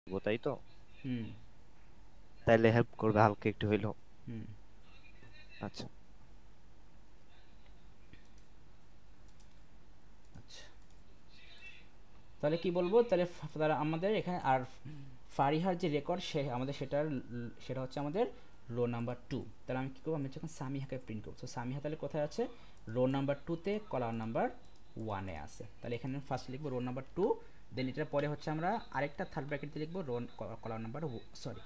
তাই তো। হুম। তাইলে হেল্প করবে হালকা একটু হইলো। হুম। আচ্ছা। আচ্ছা, তাহলে কি বলবো, তাহলে তারা আমাদের এখানে আর ফারিহার যে রেকর্ড সে আমাদের সেটা হচ্ছে আমাদের রো নাম্বার 2। তাহলে আমি কী করবো, আমি যখন সামিহাকে প্রিন্ট করবো, তো সামিহা তাহলে কোথায় আছে, রো নাম্বার 2-তে কলাম নাম্বার 1-এ আছে। তাহলে এখানে ফার্স্ট লিখবো রো নাম্বার 2, দেন এটার পরে হচ্ছে আমরা আরেকটা থার্ড ব্র্যাকেট দিয়ে লিখবো কলাম নাম্বার, সরি,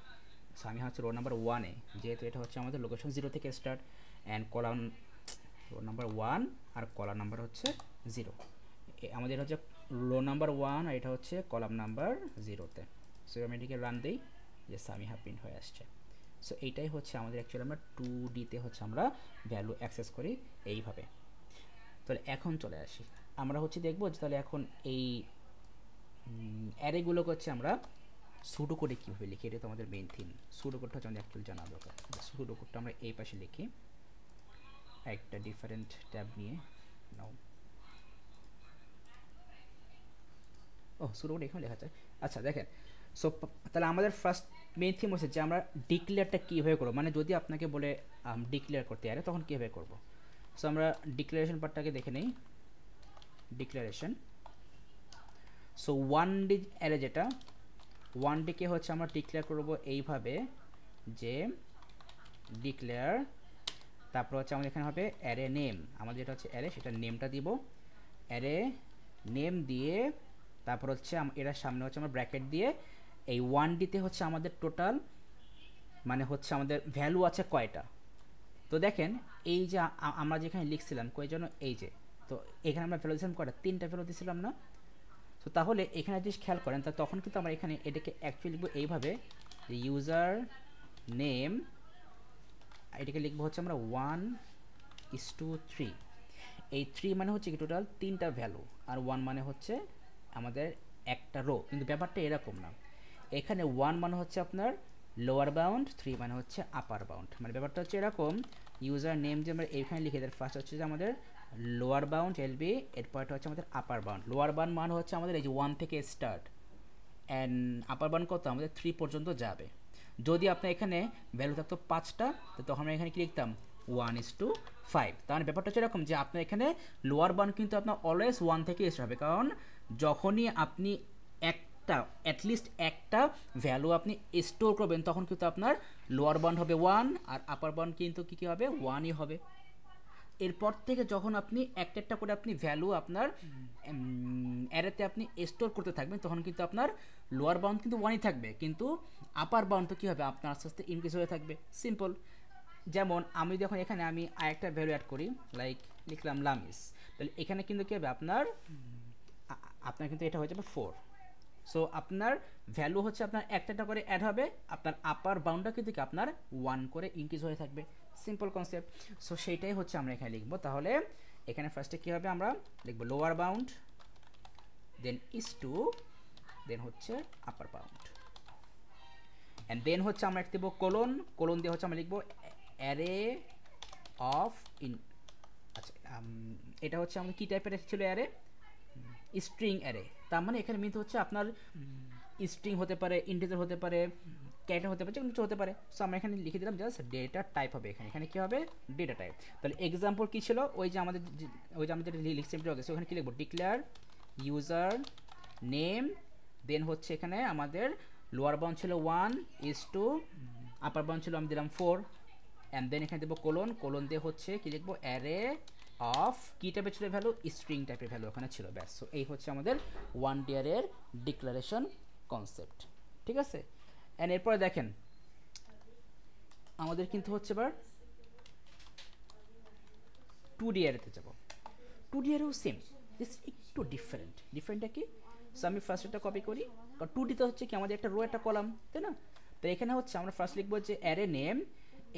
সামিহা হচ্ছে রো নাম্বার 1-এ, যেহেতু এটা হচ্ছে আমাদের লোকেশন 0 থেকে start, and column row number 1 আর কলাম নাম্বার হচ্ছে 0। আমাদের হচ্ছে রো নাম্বার 1 আর এটা হচ্ছে কলাম নাম্বার 0-তে। সো আমি এটিকে রান দিই, যে সামিহা প্রিন্ট হয়ে আসছে। সো এইটাই হচ্ছে আমাদের অ্যাকচুয়ালি আমরা 2D-তে হচ্ছে আমরা ভ্যালু অ্যাক্সেস করি এইভাবে। তাহলে এখন চলে আসি, আমরা হচ্ছে দেখবো যে তাহলে এখন এই অ্যারেগুলোকে হচ্ছে আমরা সুডো কোডে কীভাবে লিখি, এটা তো আমাদের মেইন থিম। সুডো কোডটা হচ্ছে আমাদের অ্যাকচুয়ালি জানা দরকার। সুডো কোডটা আমরা এই পাশে লিখি, একটা ডিফারেন্ট ট্যাব নিয়ে নাও। ও সুডো কোড এখানে লেখা যায়। আচ্ছা দেখেন, সো তাহলে আমাদের ফার্স্ট মেইন থিম হচ্ছে যে আমরা ডিক্লেয়ারটা কীভাবে করবো, মানে যদি আপনাকে বলে ডিক্লেয়ার করতে আরে তখন কীভাবে করবো। সো আমরা ডিক্লারেশন পার্টটাকে দেখে নেই। ডিক্লারেশন, সো 1D অ্যারে যেটা, 1D-কে হচ্ছে আমরা ডিক্লেয়ার করবো এইভাবে, যে ডিক্লেয়ার, তারপর হচ্ছে আমাদের এখানে হবে অ্যারে নেম, আমাদের যেটা হচ্ছে অ্যারে সেটার নেমটা দিব, অ্যারে নেম দিয়ে তারপর হচ্ছে এটার সামনে হচ্ছে আমরা ব্র্যাকেট দিয়ে এই 1D-তে হচ্ছে আমাদের টোটাল মানে হচ্ছে আমাদের ভ্যালু আছে কয়টা। তো দেখেন এই যে আমরা যেখানে লিখছিলাম কই জন্য, এই যে, তো এখানে আমরা ভ্যালু দিয়েছিলাম কয়টা, 3টা ভ্যালু দিয়েছিলাম না। তো তাহলে এখানে যদি খেয়াল করেন, তা তখন কিন্তু আমরা এখানে এটাকে অ্যাকচুয়ালি লিখবো এইভাবে, ইউজার নেম, এটাকে লিখবো হচ্ছে আমরা 1:3। এই 3 মানে হচ্ছে কি টোটাল 3টা ভ্যালু, আর 1 মানে হচ্ছে আমাদের একটা রো। কিন্তু ব্যাপারটা এরকম না, এখানে 1 মানে হচ্ছে আপনার লোয়ার বাউন্ড, 3 মানে হচ্ছে আপার বাউন্ড। মানে ব্যাপারটা হচ্ছে এরকম, ইউজার নেম যে আমরা এইখানে লিখে দেয়, ফার্স্ট হচ্ছে যে আমাদের লোয়ার বাউন্ড এলবি, এরপরটা হচ্ছে আমাদের আপার বাউন্ড। লোয়ার বাউন্ড মানে হচ্ছে আমাদের এই যে 1 থেকে স্টার্ট, অ্যান্ড আপার বাউন্ড কত আমাদের 3 পর্যন্ত যাবে। যদি আপনার এখানে ভ্যালু থাকতো 5টা, তো তখন আমরা এখানে কি লিখতাম 1:5। তার মানে ব্যাপারটা হচ্ছে এরকম যে আপনার এখানে লোয়ার বাউন্ড কিন্তু আপনার অলওয়েজ 1 থেকে স্টার্ট হবে, কারণ যখনই আপনি একটা অ্যাটলিস্ট একটা ভ্যালু আপনি স্টোর করবেন, তখন কিন্তু আপনার লোয়ার বাউন্ড হবে 1 আর আপার বাউন্ড কিন্তু কী হবে 1ই হবে। এরপর থেকে যখন আপনি একটা একটা করে আপনি ভ্যালু আপনার অ্যারেতে আপনি স্টোর করতে থাকবেন, তখন কিন্তু আপনার লোয়ার বাউন্ড কিন্তু 1ই থাকবে, কিন্তু আপার বাউন্ড তো কী হবে আপনার আস্তে আস্তে ইনক্রিজ হয়ে থাকবে। সিম্পল, যেমন আমি যখন এখানে আমি আরেকটা ভ্যালু অ্যাড করি, লাইক লিখলাম লামিস, তাহলে এখানে কিন্তু কী হবে আপনার আপনার কিন্তু এটা হয়ে যাবে 4। সো আপনার ভ্যালু হচ্ছে আপনার একটা একটা করে অ্যাড হবে, আপনার আপার বাউন্ডটা কিন্তু কি আপনার 1 করে ইনক্রিজ হয়ে থাকবে। Simple concept. সো সেইটাই হচ্ছে আমরা এখানে লিখবো। তাহলে এখানে ফার্স্টে কী হবে, আমরা লিখবো লোয়ার বাউন্ড, দেন টু, দেন হচ্ছে আপার বাউন্ড, অ্যান্ড দেন হচ্ছে আমরা একটা দেবো কোলন, কোলন দিয়ে হচ্ছে আমরা লিখবো অ্যারে অফ ইন। আচ্ছা, এটা হচ্ছে আমাদের কী টাইপের ছিল অ্যারে, স্ট্রিং অ্যারে। তার মানে এখানে মিন হচ্ছে আপনার স্ট্রিং হতে পারে, ইন্টিজার হতে পারে, ক্যারেক্টার হতে পারে, যে কোনো কিছু হতে পারে। সো আমরা এখানে লিখে দিলাম জাস্ট ডেটা টাইপ হবে, এখানে এখানে কী হবে ডেটা টাইপ। তাহলে এক্সাম্পল কী ছিল, ওই যে আমাদের ওই যে আমরা যেটা লিখছি ওখানে কী লিখবো, ডিক্লেয়ার ইউজার নেম, দেন হচ্ছে এখানে আমাদের লোয়ার বাউন্ড ছিল 1:2, আপার বাউন্ড ছিল আমি দিলাম 4, অ্যান্ড দেন এখানে দেবো কোলন, কোলন দিয়ে হচ্ছে কী লিখবো অ্যারে অফ কী টাইপের ছিল ভ্যালু, স্ট্রিং টাইপের ভ্যালু ওখানে ছিল, ব্যাস। সো এই হচ্ছে আমাদের 1D-এর ডিক্লারেশন কনসেপ্ট। ঠিক আছে, অ্যান্ড এরপরে দেখেন আমাদের কিন্তু হচ্ছে এবার 2D-এতে যাবো। 2D-এরও সেম, জাস্ট একটু ডিফারেন্ট। ডিফারেন্টটা কি, সো আমি ফার্স্ট এটা কপি করি, কারণ 2D-তে হচ্ছে কি আমাদের একটা রো একটা কলাম, তাই না। তো এখানে হচ্ছে আমরা ফার্স্ট লিখবো যে অ্যারে নেম,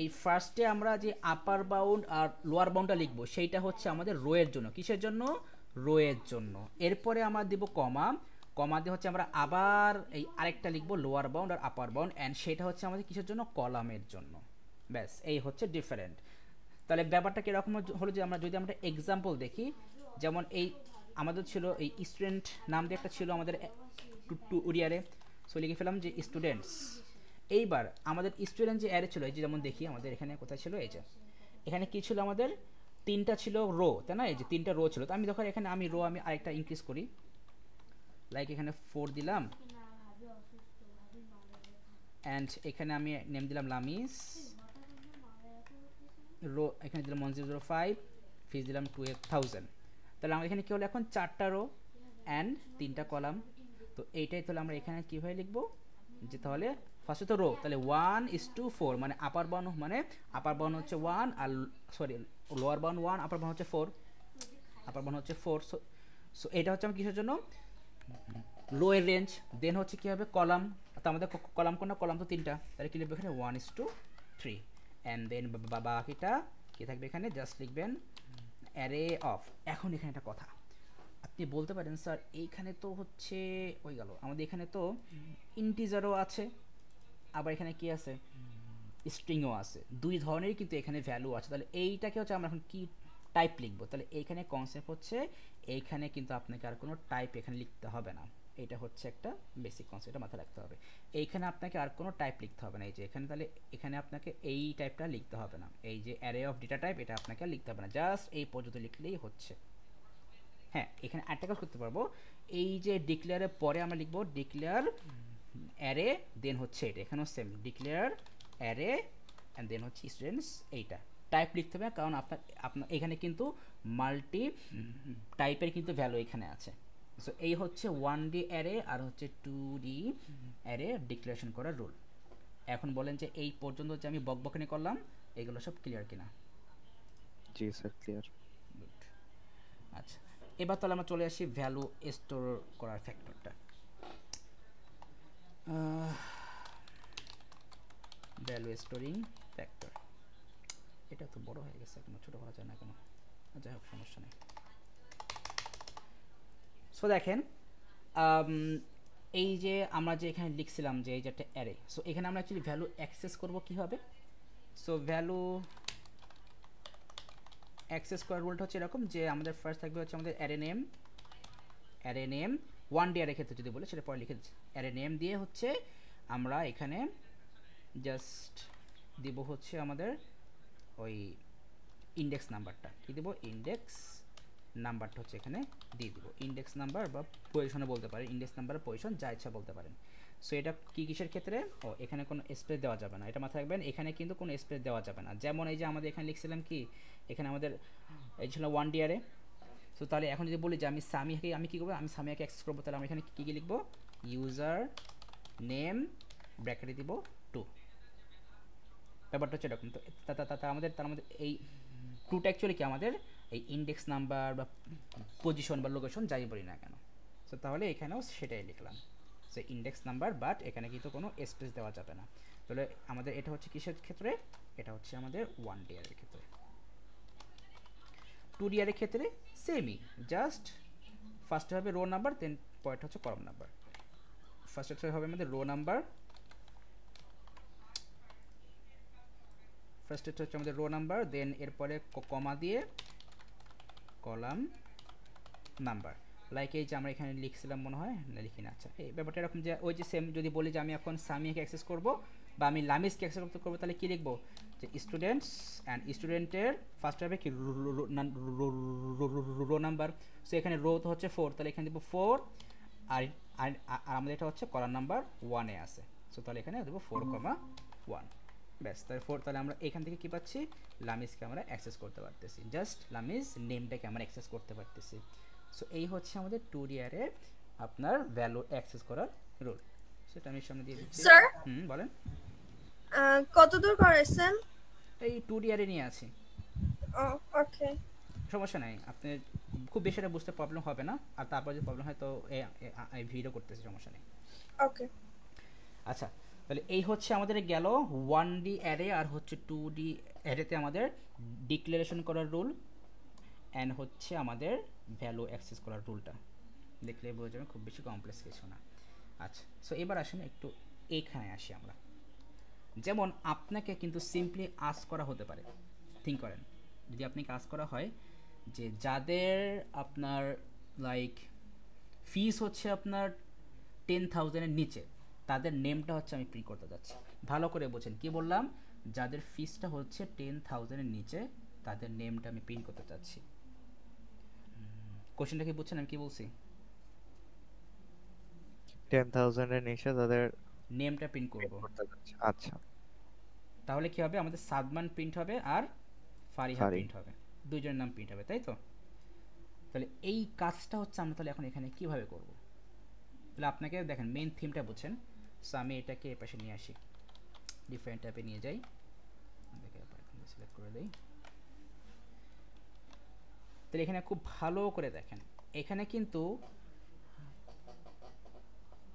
এই ফার্স্টে আমরা যে আপার বাউন্ড আর লোয়ার বাউন্ডটা লিখবো সেইটা হচ্ছে আমাদের রো এর জন্য, কিসের জন্য, রো এর জন্য। এরপরে আমরা দিব কমা, কমা দিয়ে হচ্ছে আমরা আবার এই আরেকটা লিখবো লোয়ার বাউন্ড আর আপার বাউন্ড, অ্যান্ড সেটা হচ্ছে আমাদের কিসের জন্য, কলামের জন্য। ব্যাস, এই হচ্ছে ডিফারেন্ট। তাহলে ব্যাপারটা কীরকম হলো, যে আমরা যদি আমরা এক্সাম্পল দেখি, যেমন এই আমাদের ছিল এই স্টুডেন্ট নাম দিয়ে একটা ছিল আমাদের টু উড়িয়ারে। সো লিখে ফেলাম যে স্টুডেন্টস। এইবার আমাদের স্টুডেন্ট যে অ্যারে ছিল, এই যে যেমন দেখি আমাদের এখানে কোথায় ছিল, এই যে এখানে কি ছিল আমাদের তিনটা ছিল রো, তাই না? এই যে তিনটা রো ছিল। তো আমি যখন এখানে আমি রো আমি আরেকটা ইনক্রিজ করি, লাইক এখানে 4 দিলাম, অ্যান্ড এখানে আমি নেম দিলাম লামিস, রো এখানে দিলাম 1005, ফিস দিলাম 2000। তাহলে আমার এখানে কি হলো এখন 4টা রো অ্যান্ড 3টা কলাম। তো এইটাই তাহলে আমরা এখানে কীভাবে লিখবো, যে তাহলে ফার্স্টে তো রো, তাহলে 1:4, মানে আপার বাউন্ড, মানে আপার বাউন্ড হচ্ছে 1 আর sorry lower bound 1, upper bound হচ্ছে 4, আপার বাউন্ড হচ্ছে 4। সো এটা হচ্ছে আমার কিসের জন্য, লো এর রেঞ্জ। দেন হচ্ছে কী হবে কলাম, তো আমাদের কলাম কোনটা, কলাম তো 3টা, তাহলে কী লিখবে এখানে 1:3, অ্যান্ড দেন বাকিটা কী থাকবে এখানে, জাস্ট লিখবেন অ্যারে অফ। এখন এখানে একটা কথা আপনি বলতে পারেন স্যার এইখানে তো হচ্ছে ওই গেল আমাদের এখানে তো ইন্টিজারও আছে, আবার এখানে কি আছে স্ট্রিংও আছে, দুই ধরনেরই কিন্তু এখানে ভ্যালু আছে। তাহলে এইটাকে হচ্ছে আমরা এখন কি টাইপ লিখবো, তাহলে এইখানে কনসেপ্ট হচ্ছে এইখানে কিন্তু আপনাকে আর কোনো টাইপ এখানে লিখতে হবে না। এটা হচ্ছে একটা বেসিক কনসেপ্ট, মাথায় রাখতে হবে। এইখানে আপনাকে আর কোনো টাইপ লিখতে হবে না। এই যে এখানে, তাহলে এখানে আপনাকে এই টাইপটা লিখতে হবে না, এই যে অ্যারে অফ ডেটা টাইপ, এটা আপনাকে আর লিখতে হবে না, জাস্ট এই পর্যন্ত লিখলেই হচ্ছে। হ্যাঁ, এখানে একটা কাজ করতে পারবো, এই যে ডিক্লেয়ারের পরে আমরা লিখবো ডিক্লেয়ার অ্যারে, দেন হচ্ছে এটা এখানেও same declare array, and then হচ্ছে স্টুডেন্টস। এইটা টাইপ লিখতে হবে, কারণ আপনার আপনার এখানে কিন্তু মাল্টি টাইপের কিন্তু ভ্যালু এখানে আছে। সো এই হচ্ছে 1D অ্যারে আর হচ্ছে 2D অ্যারে ডিক্লারেশন করার রুল। এখন বলেন যে এই পর্যন্ত যে আমি বকবকানি করলাম এগুলো সব ক্লিয়ার কিনা? জি স্যার, ক্লিয়ার। গুড। আচ্ছা, এবার তাহলে আমরা চলে আসি ভ্যালু স্টোর করার ফ্যাক্টরটা। ভ্যালু স্টোরিং ফ্যাক্টর, এটা তো বড় হয়ে গেছে, কেন ছোটো করা যায় না কেন? যাই হোক, সমস্যা নেই। সো দেখেন, এই যে আমরা যে এখানে লিখছিলাম যে এই যে একটা অ্যারে, সো এখানে আমরা অ্যাকচুয়ালি ভ্যালু অ্যাক্সেস করব কীভাবে? সো ভ্যালু অ্যাক্সেস করার রুলটা হচ্ছে এরকম যে আমাদের ফার্স্ট থাকবে হচ্ছে আমাদের array name, array name 1D array ক্ষেত্রে যদি বলে সেটা পরে লিখে দিচ্ছি। অ্যারে নেম দিয়ে হচ্ছে আমরা এখানে জাস্ট দিব হচ্ছে আমাদের ওই ইন্ডেক্স নাম্বারটা, কী দেবো, ইন্ডেক্স নাম্বারটা হচ্ছে এখানে দিয়ে দিব, ইন্ডেক্স নাম্বার বা পজিশনে বলতে পারেন, ইন্ডেক্স নাম্বার পজিশন যা ইচ্ছা বলতে পারেন। সো এটা কি কিসের ক্ষেত্রে, ও এখানে কোনো স্পেস দেওয়া যাবে না, এটা মাথায় রাখবেন, এখানে কিন্তু কোনো স্পেস দেওয়া যাবে না। যেমন এই যে আমাদের এখানে লিখছিলাম কি, এখানে আমাদের এই ছিল 1D অ্যারে। সো তাহলে এখন যদি বলি যে আমি সামিয়াকে আমি কী করবো, আমি সামিয়াকে অ্যাক্সেস করবো, তাহলে আমি এখানে কী কী লিখবো, ইউজার নেম ব্র্যাকেটে দিব 2। ব্যাপারটা হচ্ছে এরকম। তো তার আমাদের এই টুটা অ্যাকচুয়ালি কি আমাদের এই ইন্ডেক্স নাম্বার বা পজিশন বা লোকেশন যাই বলি না কেন। সো তাহলে এখানেও সেটাই লিখলাম, সে ইন্ডেক্স নাম্বার, বাট এখানে কিন্তু কোনো স্পেস দেওয়া যাবে না। তাহলে আমাদের এটা হচ্ছে কিসের ক্ষেত্রে, এটা হচ্ছে আমাদের 1D এর ক্ষেত্রে। 2D এর ক্ষেত্রে সেমই, জাস্ট ফার্স্টে হবে রো নাম্বার, দেন পরেরটা হচ্ছে কলাম নাম্বার। ফার্স্টে হবে আমাদের রো নাম্বার, ফার্স্টে হচ্ছে আমাদের রো নাম্বার, দেন এরপরে কমা দিয়ে কলাম নাম্বার। লাইক এই যে আমরা এখানে লিখছিলাম মনে হয়, না লিখি না, আচ্ছা এই ব্যাপারটা এরকম যে ওই যে সেম যদি বলি যে আমি এখন সামিয়াকে অ্যাক্সেস করব বা আমি লামিসকে অ্যাক্সেস করবো, তাহলে কী লিখবো, যে স্টুডেন্টস অ্যান্ড স্টুডেন্টের ফার্স্ট হবে কি রো নাম্বার। সো এখানে রো তো হচ্ছে 4, তাহলে এখানে দেবো 4, আর আর আমাদের এটা হচ্ছে কলাম নাম্বার 1-এ আছে। সো তাহলে এখানে দেবো 4,1, ব্যাস। তাহলে 4, তাহলে আমরা এখান থেকে কী পাচ্ছি, লামিসকে আমরা অ্যাক্সেস করতে পারতেছি, জাস্ট লামিস নেমটাকে আমরা অ্যাক্সেস করতে পারতেছি। সো এই হচ্ছে আমাদের 2D অ্যারে আপনার ভ্যালু অ্যাক্সেস করার রুল। সেটা আমি সামনে দিয়ে দিচ্ছি। স্যার, বলেন। কত দূর করেছেন? এই 2D অ্যারে নিয়ে আছি। ওকে, সমস্যা নাই, আপনি খুব বেশি এটা বুঝতে প্রবলেম হবে না, আর তারপর যদি প্রবলেম হয় তো এই ভিডিও করতেছি, সমস্যা নেই। ওকে, আচ্ছা, তাহলে এই হচ্ছে আমাদের গেল 1D অ্যারে আর হচ্ছে 2D অ্যারেতে আমাদের ডিক্লারেশন করার রুল, অ্যান্ড হচ্ছে আমাদের ভ্যালু অ্যাক্সেস করার রুলটা। দেখলে বোঝা যাবে খুব বেশি কমপ্লেক্স কিছু না। আচ্ছা, সো এবার আসেন একটু এইখানে আসি আমরা। যেমন আপনাকে কিন্তু সিম্পলি আস্ক করা হতে পারে, থিঙ্ক করেন, যদি আপনাকে আস্ক করা হয় যে যাদের আপনার লাইক ফিস হচ্ছে আপনার 10,000-এর নিচে, তাদের নেমটা হচ্ছে আমি প্রিন্ট করতে যাচ্ছি। ভালো করে বোঝেন, কি বললাম, যাদের ফিসটা হচ্ছে 10,000-এর নিচে তাদের নেমটা আমি প্রিন্ট করতে চাচ্ছি। কোশ্চেনটা কি বুঝছেন আমি কি বলছি? 10,000 এর নিচে তাদের নেমটা প্রিন্ট করব। করতে যাচ্ছে। আচ্ছা। তাহলে কি হবে, আমাদের সাদমান প্রিন্ট হবে আর ফারিহা ফারি। প্রিন্ট হবে, দুইজনের নাম প্রিন্ট হবে, তাই তো? তাহলে এই কাজটা হচ্ছে আমরা তাহলে এখন এখানে কিভাবে করব? তাহলে আপনাকে দেখেন মেইন থিমটা বুঝছেন। সো আমি এটাকে এ পাশে নিয়ে আসি, ডিফারেন্ট ট্যাবে নিয়ে যাই, সিলেক্ট করে দেই। তাহলে এখানে খুব ভালো করে দেখেন, এখানে কিন্তু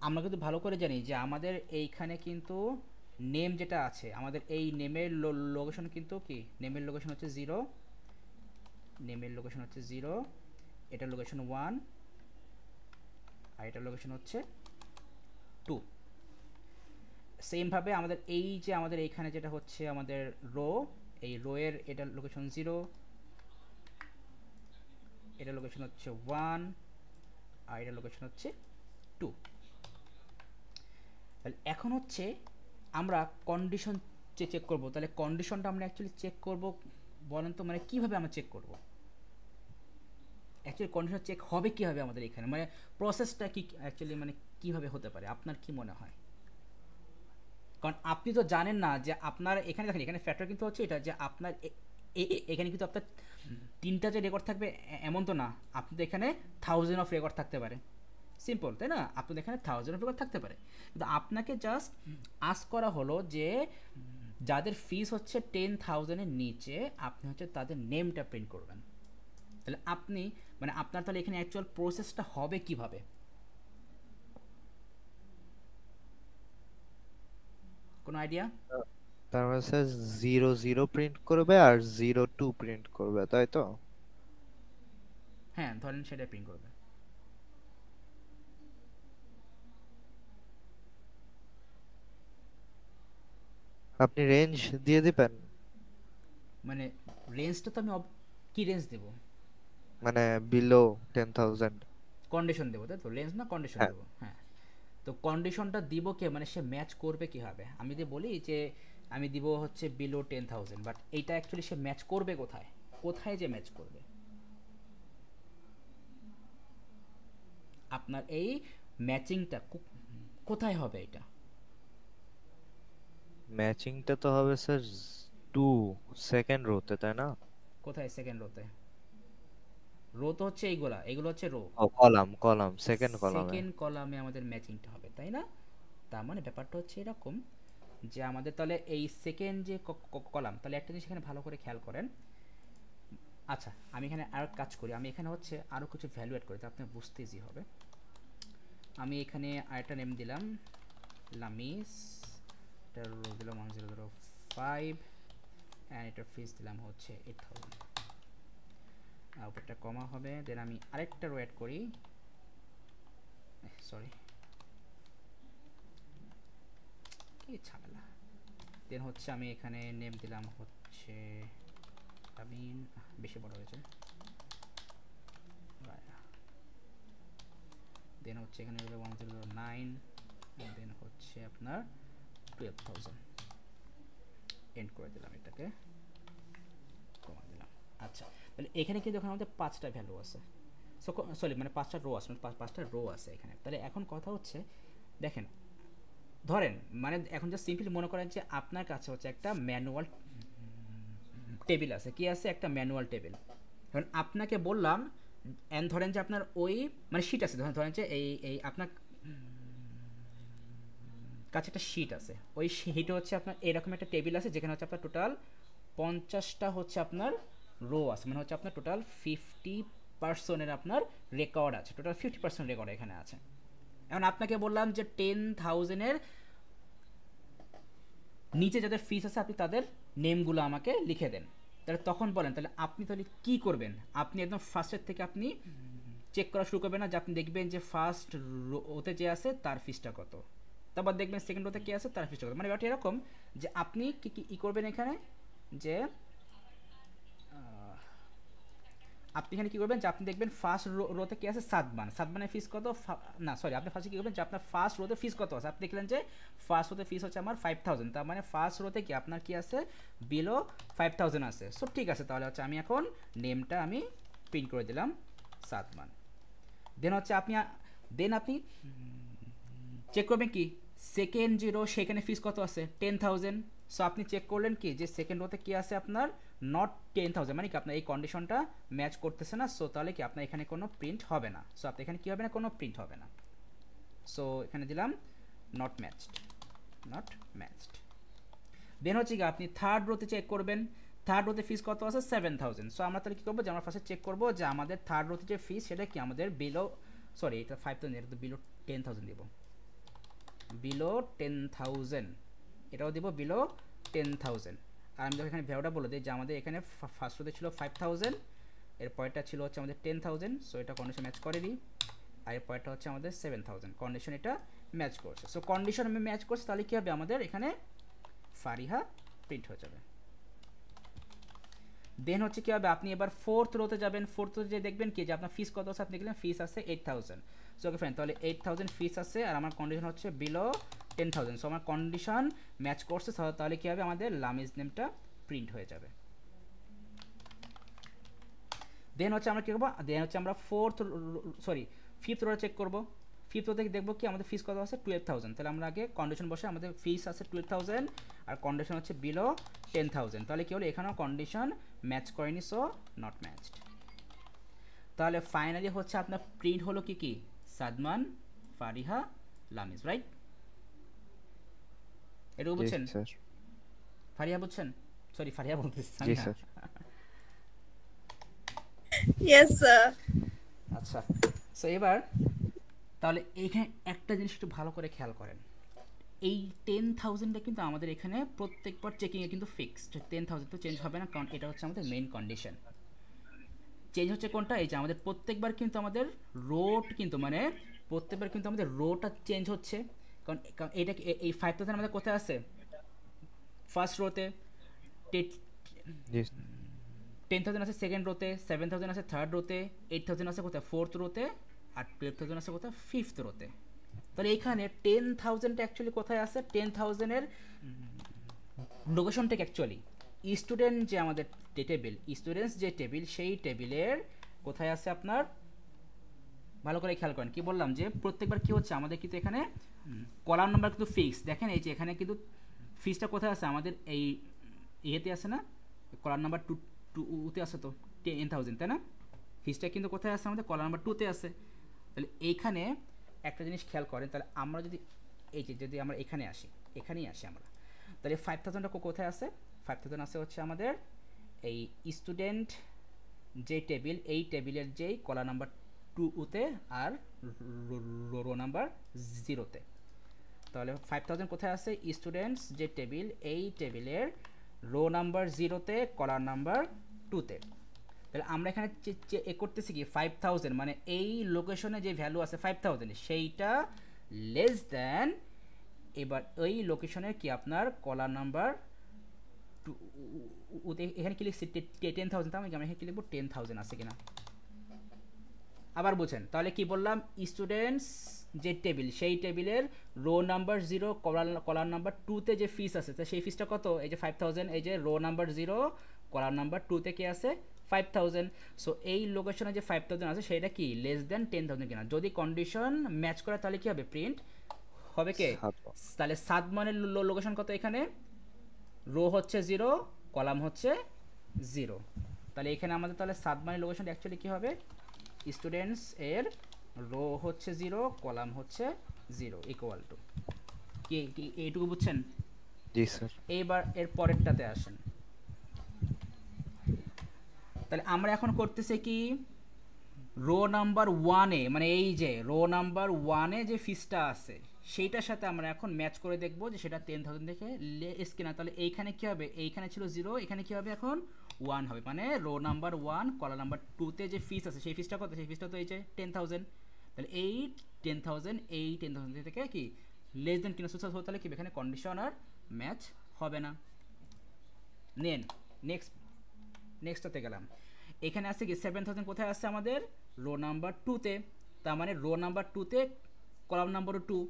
আমরা কিন্তু ভালো করে জানি যে আমাদের এইখানে কিন্তু নেম যেটা আছে, আমাদের এই নেমের লোকেশন কিন্তু কি, নেমের লোকেশন হচ্ছে 0, নেমের লোকেশন হচ্ছে 0, এটার লোকেশন 1, আর এটার লোকেশন হচ্ছে 2। সেম ভাবে আমাদের এই যে আমাদের এইখানে যেটা হচ্ছে আমাদের রো, এই রো এর এটার লোকেশন 0, এটার লোকেশন হচ্ছে 1, আর এটার লোকেশন হচ্ছে 2। তাহলে এখন হচ্ছে আমরা কন্ডিশন চেক করব। তাহলে কন্ডিশনটা আমরা অ্যাকচুয়ালি চেক করব, বলেন তো মানে কিভাবে আমরা চেক করব? অ্যাকচুয়ালি কন্ডিশন চেক হবে কিভাবে আমাদের এখানে, মানে প্রসেসটা কি অ্যাকচুয়ালি, মানে কিভাবে হতে পারে আপনার কি মনে হয়? কারণ আপনি তো জানেন না যে আপনার এখানে দেখেন, এখানে ফ্যাক্টর কিন্তু হচ্ছে এটা যে আপনার এখানে কিন্তু আপনার 3টা যে রেকর্ড থাকবে এমন তো না, আপনি তো এখানে 1000 অফ রেকর্ড থাকতে পারে, সিম্পল তাই না? আপনাদের এখানে 1000 অফ রেকর্ড থাকতে পারে, কিন্তু আপনাকে জাস্ট আস্ক করা হলো যে যাদের ফিস হচ্ছে 10,000-এর নিচে আপনি হচ্ছে তাদের নেমটা প্রিন্ট করবেন। তাহলে আপনি মানে আপনার তাহলে এখানে অ্যাকচুয়াল প্রসেসটা হবে কিভাবে, কোনো আইডিয়া? তার মানে স্যার 00 প্রিন্ট করবে আর 02 প্রিন্ট করবে, তাই তো? হ্যাঁ ধরেন সেটা প্রিন্ট করবে। আপনি রেঞ্জ দিয়ে দিবেন, মানে রেঞ্জটা তো আমি কি রেঞ্জ দেব? মানে বিলো 10,000। কন্ডিশন দেবো তাই তো, রেঞ্জ না কন্ডিশন হ্যাঁ। দেবো, হ্যাঁ। তো কন্ডিশনটা দিব কে, মানে সে ম্যাচ করবে কীভাবে? আমি যে বলি যে আমি দিব হচ্ছে বিলো 10,000, বাট এইটা অ্যাকচুয়ালি সে ম্যাচ করবে কোথায়, কোথায় যে ম্যাচ করবে? আপনার এই ম্যাচিংটা কোথায় হবে এটা? ম্যাচিংটা তো হবে স্যার 2 সেকেন্ড রোতে, তাই না? কোথায় সেকেন্ড রোতে? রো তো হচ্ছে এইগুলা, এগুলো হচ্ছে রো, ও কলাম, কলাম সেকেন্ড কলামে। সেকেন্ড কলামে আমাদের ম্যাচিংটা হবে, তাই না? তার মানে ব্যাপারটা হচ্ছে এরকম যে আমাদের তাহলে এই সেকেন্ড যে কলাম, তাহলে একটা জিনিস এখানে ভালো করে খেয়াল করেন। আচ্ছা আমি এখানে আর কাজ করি, আমি এখানে হচ্ছে আরও কিছু ভ্যালু অ্যাড করি, তো আপনার বুঝতে ইজি হবে। আমি এখানে আরেকটা নেম দিলাম লামিস, এটার রো দিলাম 1005, অ্যান্ড এটার ফিস দিলাম হচ্ছে 8000, উপরটা কমা হবে। দেন আমি আরেকটা রো অ্যাড করি, সরি কি ঝামেলা। দেন হচ্ছে আমি এখানে নেম দিলাম হচ্ছে আমিন, বেশি বড় হয়েছে। দেন হচ্ছে এখানে 109, দেন হচ্ছে আপনার 12,000, এন্ড করে দিলাম, এটাকে কমা দিলাম। আচ্ছা তাহলে এখানে কিন্তু এখন আমাদের 5টা ভ্যালু আছে, সরি মানে 5টা রো আছে, 5টা রো আছে এখানে। তাহলে এখন কথা হচ্ছে দেখেন, ধরেন মানে এখন জাস্ট সিম্পলি মনে করেন যে আপনার কাছে হচ্ছে একটা ম্যানুয়াল টেবিল আছে, কি আছে, একটা ম্যানুয়াল টেবিল। এখন আপনাকে বললাম এন্ড ধরেন যে আপনার ওই মানে শিট আছে, ধরেন যে এই আপনার কাছে একটা শিট আছে, ওই শিটে হচ্ছে আপনার এরকম একটা টেবিল আছে যেখানে হচ্ছে আপনার টোটাল 50টা হচ্ছে আপনার রো আছে, মানে হচ্ছে আপনার টোটাল 50% আপনার রেকর্ড আছে, টোটাল 50% রেকর্ড এখানে আছে। এখন আপনাকে বললাম যে 10,000-এর নিচে যাদের ফিস আছে আপনি তাদের নেমগুলো আমাকে লিখে দেন। তাহলে তখন বলেন তাহলে আপনি তাহলে কী করবেন? আপনি একদম ফার্স্টের থেকে আপনি চেক করা শুরু করবেন না, যে আপনি দেখবেন যে ফার্স্ট রোতে যে আছে তার ফিসটা কত, তারপর দেখবেন সেকেন্ড রোতে কে আছে তার ফিসটা কত। মানে ব্যাপারটা এরকম যে আপনি কি করবেন এখানে, যে আপনি এখানে কি করবেন যে আপনি দেখবেন ফার্স্ট রোতে কি আছে সাদমান, সাদমানের ফিস কত, না সরি আপনি ফার্স্টে কি করবেন যে আপনার ফার্স্ট রোতে ফিস কত আছে, আপনি দেখলেন যে ফার্স্ট রোতে ফিস হচ্ছে আমার 5000, তার মানে ফার্স্ট রোতে কি আপনার কি আছে বিলো 5000 আছে। সো ঠিক আছে, তাহলে হচ্ছে আমি এখন নেমটা আমি প্রিন্ট করে দিলাম সাদমান। দেন হচ্ছে আপনি চেক করবেন কি সেকেন্ড জিরো, সেখানে ফিস কত আছে 10000। সো আপনি চেক করলেন কি যে সেকেন্ড রোতে কি আছে আপনার নট 10000, মানে কি আপনার এই কন্ডিশনটা ম্যাচ করতেছে না। সো তাহলে কি আপনার এখানে কোনো প্রিন্ট হবে না। সো আপনি এখানে কি হবে না, কোনো প্রিন্ট হবে না। সো এখানে দিলাম নট ম্যাচড, নট ম্যাচড। দেন হচ্ছে কি আপনি থার্ড রোতে চেক করবেন, থার্ড রোতে ফিস কত আছে 7000। সো আমরা তাহলে কী করবো যে আমরা ফার্স্টে চেক করবো যে আমাদের থার্ড রোতে যে ফিস সেটা কি আমাদের বিলো, সরি এটা 5000, এটা তো বিলো 10000 দিব, বিলো 10000, এটাও দিব বিলো 10000। আর আমি যখন এখানে ভ্যালুটা বলে দিই যে আমাদের এখানে ফার্স্ট রোতে ছিল 5000, এর পরেরটা ছিল হচ্ছে আমাদের 10000, সো এটা কন্ডিশন ম্যাচ করে দিই। আর এর পরেরটা হচ্ছে আমাদের 7000, কন্ডিশন এটা ম্যাচ করছে। সো কন্ডিশন আমি ম্যাচ করছে, তাহলে কী হবে আমাদের এখানে ফারিহা প্রিন্ট হয়ে যাবে। দেন হচ্ছে কি হবে আপনি এবার ফোর্থ রোতে যাবেন, ফোর্থ রোতে যে দেখবেন কি যে আপনার ফিস কত আছে, আপনি দেখলেন ফিস আছে 8000। সো ওকে ফ্রেন্ড, তাহলে 8000 ফিস আছে আর আমার কন্ডিশন হচ্ছে বিলো 10000। সো আমার কন্ডিশন ম্যাচ করছে, তাহলে কি হবে আমাদের লামিজ নেমটা প্রিন্ট হয়ে যাবে। দেন হচ্ছে আমরা কী করবো, দেন হচ্ছে আমরা ফিফথ রোতে চেক করবো। ফিফথ রোতে দেখবো কি আমাদের ফিস কত আছে 12000। তাহলে আমরা আগে কন্ডিশন বসে আমাদের ফিস আছে 12000 আর কন্ডিশন হচ্ছে বিলো 10000। তাহলে কি হলো এখানেও কন্ডিশন ম্যাচ করেনি, সো নট ম্যাচড। তাহলে ফাইনালি হচ্ছে আপনার প্রিন্ট হলো কি কি সাদমান, ফারিহা, লামিজ, রাইট? এটুকু বুঝছেন? ফারিহা বুঝছেন? সরি ফারিহা বলতেছি। Yes, sir. আচ্ছা, সো এবার তাহলে এইখানে একটা জিনিস একটু ভালো করে খেয়াল করেন, এই 10000টা কিন্তু আমাদের এখানে প্রত্যেকবার চেকিংয়ে কিন্তু ফিক্সড, 10000 তো চেঞ্জ হবে না, কারণ এটা হচ্ছে আমাদের মেইন কন্ডিশন। চেঞ্জ হচ্ছে কোনটা, এই যে আমাদের প্রত্যেকবার কিন্তু আমাদের রোট কিন্তু মানে প্রত্যেকবার কিন্তু আমাদের রোটা চেঞ্জ হচ্ছে, কারণ এটা এই 5000 আমাদের কোথায় আছে ফার্স্ট রোতে, 10000 আছে সেকেন্ড রোতে, 7000 আছে থার্ড রোতে, 8000 আছে কোথায় ফোর্থ রোতে, আর 12000 আছে কোথায় ফিফথ রোতে। তাহলে এইখানে 10000টা অ্যাকচুয়ালি কোথায় আছে, 10000-এর লোকেশনটা অ্যাকচুয়ালি স্টুডেন্ট যে আমাদের টেবিল, স্টুডেন্টস যে টেবিল সেই টেবিলের কোথায় আছে আপনার, ভালো করে খেয়াল করেন কি বললাম যে প্রত্যেকবার কি হচ্ছে আমাদের কিন্তু এখানে কলাম নাম্বার কিন্তু ফিক্স। দেখেন এই যে এখানে কিন্তু ফিক্সটা কোথায় আছে আমাদের এই ইয়েতে আছে না, কলাম নাম্বার 2তে আছে তো 10000, তাই না? ফিক্সটা কিন্তু কোথায় আছে আমাদের কলাম নাম্বার 2তে আছে। তাহলে এইখানে একটা জিনিস খেয়াল করেন, তাহলে আমরা যদি এই যে যদি আমরা এখানে আসি, এখানেই আসি আমরা, তাহলে 5000টা কোথায় আছে, 5000 আছে হচ্ছে আমাদের এই স্টুডেন্ট যে টেবিল, এই টেবিলের যেই কলাম নাম্বার 2তে আর রো নাম্বার 0তে। তাহলে 5000 কোথায় আছে, স্টুডেন্টস যে টেবিল এই টেবিলের রো নাম্বার 0তে কলাম নাম্বার 2তে। তাহলে আমরা এখানে করতেছি কি 5000 মানে এই লোকেশনে যে ভ্যালু আছে 5000 সেইটা লেস দ্যান, এবার ওই লোকেশনের কি আপনার কলাম নাম্বার এখানে কি লিখছি 10000, তার মানে আমরা এখানে কি লিখবো 10000 আছে কিনা আবার বুঝেন। তাহলে কি বললাম, স্টুডেন্টস যে টেবিল সেই টেবিলের রো নাম্বার 0 কলাম নাম্বার 2তে যে ফিস আছে, তো সেই ফিসটা কত, এই যে 5000, এই যে রো নাম্বার 0 কলাম নাম্বার 2তে কি আছে 5000। সো এই লোকেশনে যে 5000 আছে সেটা কি লেস দ্যান 10000 কিনা, যদি কন্ডিশন ম্যাচ করে তাহলে কি হবে প্রিন্ট হবে কে, তাহলে সাদমানের লোকেশন কত, এখানে রো হচ্ছে 0 কলাম হচ্ছে 0। তাহলে এখানে আমাদের তাহলে সাদমানের লোকেশন অ্যাকচুয়ালি কি হবে, স্টুডেন্টস এর রো হচ্ছে 0 কলাম হচ্ছে 0 ইকুয়াল টু কি, এইটুকু বুঝছেন? জি স্যার। এইবার এর পরেরটাতে আসেন, তাহলে আমরা এখন করতেছি কি রো নাম্বার 1-এ মানে এই যে রো নাম্বার 1-এ যে ফিসটা আছে সেইটার সাথে আমরা এখন ম্যাচ করে দেখব যে সেটা 10000 থেকে লেস কিনা। তাহলে এইখানে কি হবে, এইখানে ছিল 0, এখানে কি হবে এখন 1 হবে, মানে রো নাম্বার 1 কলাম নাম্বার 2তে যে ফিস আছে সেই ফিসটা কত, সেই ফিসটা তো এই যে 10000। তাহলে এই 10000 এই 10000 থেকে কি লেস দেন কিনা, তাহলে কি এখানে কন্ডিশন আর ম্যাচ হবে না। নেন নেক্সটটাতে গেলাম। এখানে আছে কি 7000 কোথায় আছে আমাদের রো নাম্বার 2 তে, তার মানে রো নাম্বার 2 তে কলাম নাম্বার 2।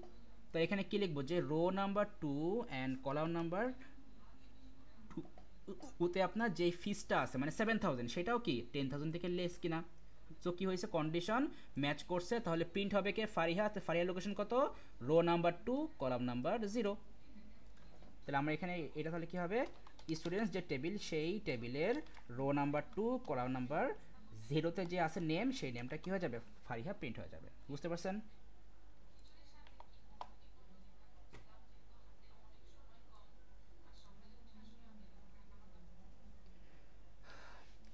তো এখানে কি লিখবো যে row number 2 and column number 2 তে আপনার যে ফিসটা আছে মানে 7000 সেটাও কি 10000 থেকে লেস কিনা। সো কি হয়েছে কন্ডিশন ম্যাচ করছে, তাহলে প্রিন্ট হবে কে ফারিহা। তো ফারিহার লোকেশন কত রো নাম্বার 2 কলাম নাম্বার 0। তাহলে আমরা এখানে এটা তাহলে কি হবে স্টুডেন্টস যে টেবিল সেই টেবিলের রো নাম্বার 2 কলাম নাম্বার 0 তে যে আছে নেম সেই নেমটা কি হয়ে যাবে ফারিহা প্রিন্ট হয়ে যাবে। বুঝতে পারছেন?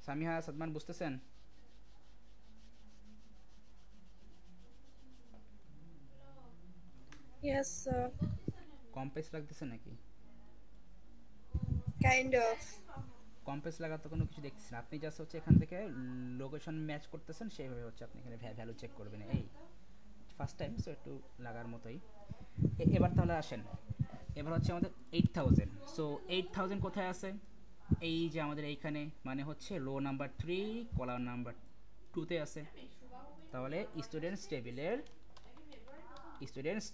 সামিহা সাদমান বুঝতেছেন? Yes, sir. কমপ্লেক্স লাগতেছে নাকি? Kind of. কমপ্লেক্স লাগার তো কোনো কিছু দেখতেছি না, আপনি জাস্ট হচ্ছে এখান থেকে লোকেশন ম্যাচ করতেছেন সেইভাবে হচ্ছে আপনি এখানে ভ্যালু চেক করবেন। এই ফার্স্ট টাইম সো একটু লাগার মতোই। এবার তাহলে আসেন, এবার হচ্ছে আমাদের 8000। সো 8000 কোথায় আছে? এই যে আমাদের এইখানে মানে হচ্ছে রো নাম্বার 3 কলাম নাম্বার 2 তে আছে। তাহলে স্টুডেন্টস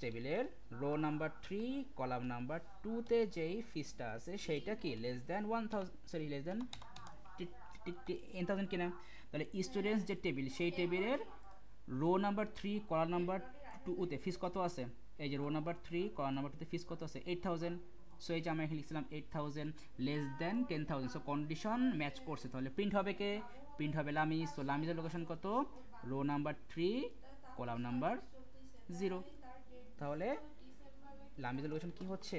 টেবিলের রো নাম্বার 3 কলাম নাম্বার 2 তে যেই ফিসটা আছে সেইটা কি less than 1000 sorry less than 10000 কিনা। তাহলে স্টুডেন্টস যে টেবিল সেই টেবিলের রো নাম্বার 3 কলাম নাম্বার 2 তে ফিস কত আছে? এই যে রো নাম্বার 3 কলাম নাম্বার 2 তে ফিস কত আছে 8000। সো এই যে আমরা এখানে লিখছিলাম 8000 less than 10000। So condition match করছে, তাহলে প্রিন্ট হবে কে প্রিন্ট হবে লামিজ। সো লামিজের লোকেশন কত রো নাম্বার 3 কলাম নাম্বার 0। তাহলে লামিজের লোকেশন কি হচ্ছে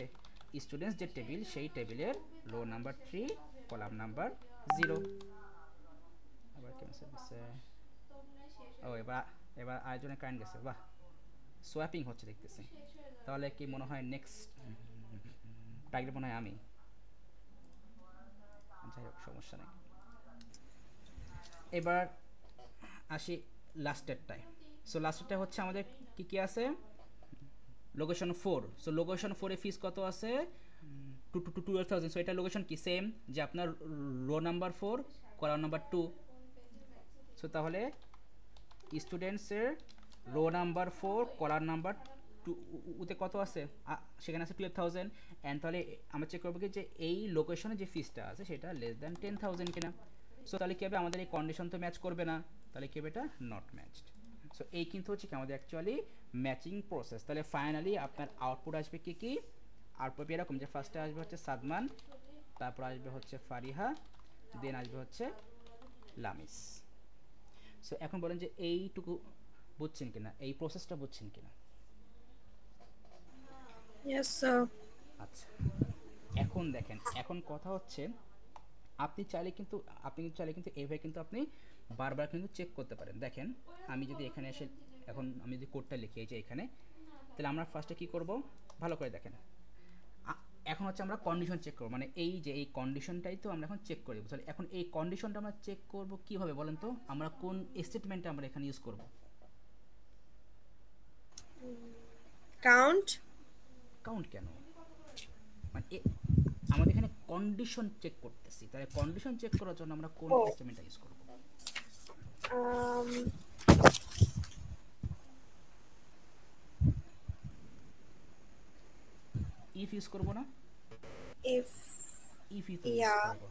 স্টুডেন্টস যে টেবিল সেই টেবিলের রো নাম্বার 3 কলাম নাম্বার 0। আবার ক্যান্সেল দিচ্ছে। ও এবার এবার আয়োজনে কারেন্ট গেছে, বাহ সোয়াপিং হচ্ছে দেখতেছি। তাহলে কি মনে হয় নেক্সট টার্গেট মনে হয় আমি, যাই হোক সমস্যা নেই। এবার আসি লাস্টেরটায়। সো লাস্টেরটা হচ্ছে আমাদের কি কি আছে লোকেশন 4। সো লোকেশন 4 এ ফিস কত আছে 12000। সো এটা লোকেশন কি সেম যে আপনার rho number 4 column number 2। So তাহলে স্টুডেন্টসের রো নাম্বার 4 কলাম নাম্বার 2 উতে কত আছে সেখানে আছে 12000 এন্ড তাহলে আমরা চেক করব কি যে এই লোকেশনে যে ফিসটা আছে সেটা লেস দ্যান 10000 কিনা। সো তাহলে কি হবে আমাদের এই কন্ডিশন তো ম্যাচ করবে না, তাহলে কি হবে এটা নট ম্যাচড। সো এই কিন্তু হচ্ছে কি আমাদের অ্যাকচুয়ালি ম্যাচিং প্রসেস। তাহলে ফাইনালি আপনার আউটপুট আসবে কি কি আউটপুট এরকম যে ফার্স্টে আসবে হচ্ছে সাদমান, তারপর আসবে হচ্ছে ফারিহা, দেন আসবে হচ্ছে লামিস। সো এখন বলেন যে এইটুকু বুঝছেন কিনা, এই প্রসেসটা বুঝছেন কিনা? Yes, sir. আচ্ছা এখন দেখেন, এখন কথা হচ্ছে আপনি চাইলে কিন্তু এইভাবে কিন্তু আপনি বারবার কিন্তু চেক করতে পারেন। দেখেন আমি যদি এখানে এসে এখন আমি যদি কোডটা লিখি এই যে এখানে, তাহলে আমরা ফার্স্টে কি করব ভালো করে দেখেন। এখন হচ্ছে আমরা কন্ডিশন চেক করব, মানে এই যে এই কন্ডিশনটাই তো আমরা এখন চেক করব। তাহলে এখন এই কন্ডিশনটা আমরা চেক করব কিভাবে বলেন তো, আমরা কোন স্টেটমেন্টটা আমরা এখানে ইউজ করব? Count. কাউন্ট কেন, মানে আমাদের এখানে কন্ডিশন চেক করতেছি, তাহলে কন্ডিশন চেক করার জন্য আমরা কোন Oh. স্টেটমেন্টটা ইউজ করব? Um. ইফ ইউজ করব না? If. If use Yeah. করব।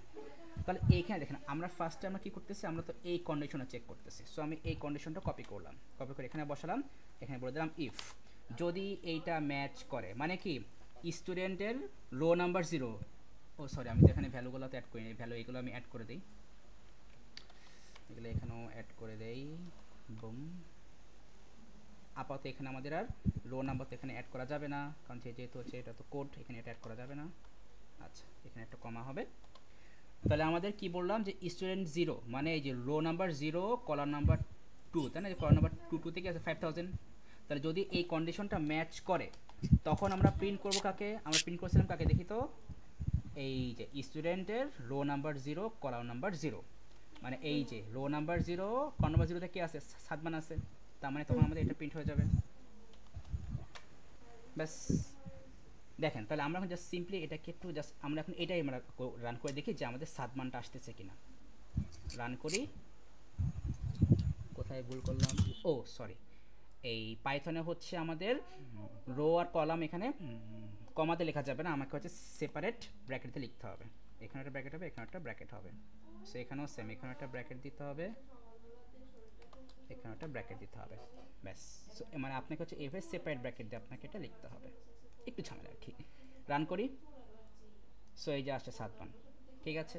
তাহলে এইখানে দেখেন আমরা ফার্স্টে আমরা কি করতেছি, আমরা তো এই কন্ডিশনে চেক করতেছি। সো আমি এই কন্ডিশনটা কপি করলাম, কপি করে এখানে বসালাম, এখানে বলে দিলাম ইফ যদি এইটা ম্যাচ করে, মানে কি স্টুডেন্টের রো নাম্বার 0, ও সরি আমি তো এখানে ভ্যালুগুলো তো অ্যাড করিনি, ভ্যালু এগুলো আমি অ্যাড করে দিই, এগুলো এখানেও অ্যাড করে দেই, বুম। আপাতত এখানে আমাদের আর রো নাম্বার তো এখানে অ্যাড করা যাবে না, কারণ যেহেতু হচ্ছে এটা তো কোড, এখানে এটা অ্যাড করা যাবে না। আচ্ছা এখানে একটা কমা হবে। তাহলে আমাদের কি বললাম যে স্টুডেন্ট 0 মানে এই যে রো নাম্বার 0 কলাম নাম্বার 2, তাই না, কলাম নাম্বার 2 থেকে আছে 5000। তাহলে যদি এই কন্ডিশনটা ম্যাচ করে তখন আমরা প্রিন্ট করব কাকে, আমরা প্রিন্ট করছিলাম কাকে দেখি তো, এই যে স্টুডেন্টের রো নাম্বার 0 কলাম নাম্বার 0, মানে এই যে রো নাম্বার 0 কলাম নাম্বার 0 তে কি আছে সাদমান আছে, তার মানে তখন আমাদের এটা প্রিন্ট হয়ে যাবে। ব্যাস দেখেন তাহলে আমরা এখন জাস্ট সিম্পলি এটাকে একটু জাস্ট আমরা এখন এটাই আমরা রান করে দেখি যে আমাদের সাদমানটা আসতেছে কিনা। রান করি, কোথায় ভুল করলাম, ও সরি, এই পাইথনে হচ্ছে আমাদের রো আর কলাম এখানে কমাতে লেখা যাবে না, আমাকে হচ্ছে সেপারেট ব্র্যাকেটে লিখতে হবে। এখানে একটা ব্র্যাকেট হবে, এখানে একটা ব্র্যাকেট হবে, সো এখানেও সেম, এখানে একটা ব্র্যাকেট দিতে হবে, এখানে একটা ব্র্যাকেট দিতে হবে, ব্যাস। সো মানে আপনাকে হচ্ছে এভাবে সেপারেট ব্র্যাকেট দিয়ে আপনাকে এটা লিখতে হবে, একটু ঝামেলা আর কি। রান করি, সো এই যে আসছে 7 মান, ঠিক আছে।